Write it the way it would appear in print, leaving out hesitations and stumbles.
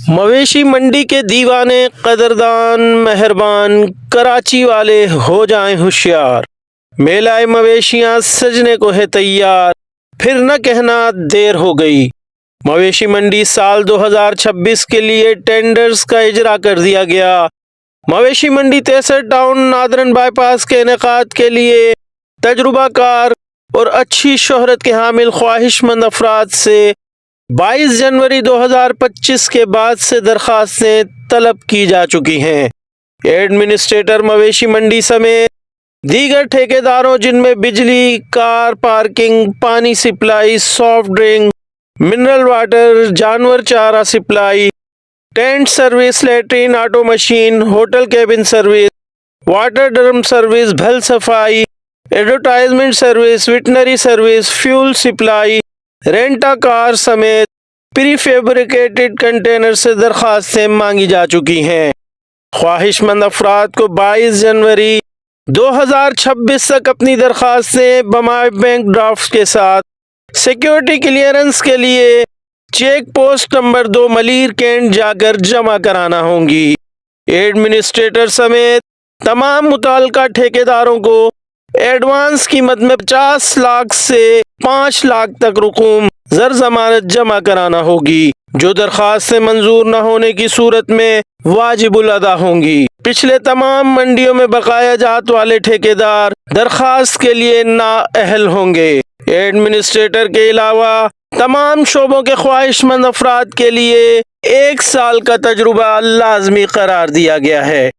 مویشی منڈی کے دیوانے قدردان مہربان کراچی والے ہو جائیں ہوشیار، میلائے مویشیاں سجنے کو ہے تیار، پھر نہ کہنا دیر ہو گئی۔ مویشی منڈی سال 2026 کے لیے ٹینڈرز کا اجرا کر دیا گیا۔ مویشی منڈی 63 ٹاؤن نادرن بائی پاس کے انعقاد کے لیے تجربہ کار اور اچھی شہرت کے حامل خواہش مند افراد سے 22 جنوری 2025 کے بعد سے درخواستیں طلب کی جا چکی ہیں۔ ایڈمنسٹریٹر مویشی منڈی سمیت دیگر ٹھیکیداروں جن میں بجلی، کار پارکنگ، پانی supply, soft drink, mineral water, جانور چارہ supply, tent service, latrine, auto machine, hotel cabin service, water drum service, بھل صفائی، advertisement service, veterinary service, fuel supply, rent a car سمیت پری فیبریکیٹڈ کنٹینر سے درخواستیں مانگی جا چکی ہیں۔ خواہش مند افراد کو 22 جنوری 2026 تک اپنی درخواستیں بمائے بینک ڈرافٹ کے ساتھ سیکیورٹی کلیئرنس کے لیے check post number 2 Malir cantt جا کر جمع کرانا ہوں گی۔ ایڈمنسٹریٹر سمیت تمام متعلقہ ٹھیکیداروں کو ایڈوانس قیمت میں 50 لاکھ سے 5 لاکھ تک رقوم زر ضمانت جمع کرانا ہوگی، جو درخواستیں منظور نہ ہونے کی صورت میں واجب الادا ہوں گی۔ پچھلے تمام منڈیوں میں بقایا جات والے ٹھیکیدار درخواست کے لیے نااہل ہوں گے۔ ایڈمنسٹریٹر کے علاوہ تمام شعبوں کے خواہش مند افراد کے لیے 1 سال کا تجربہ لازمی قرار دیا گیا ہے۔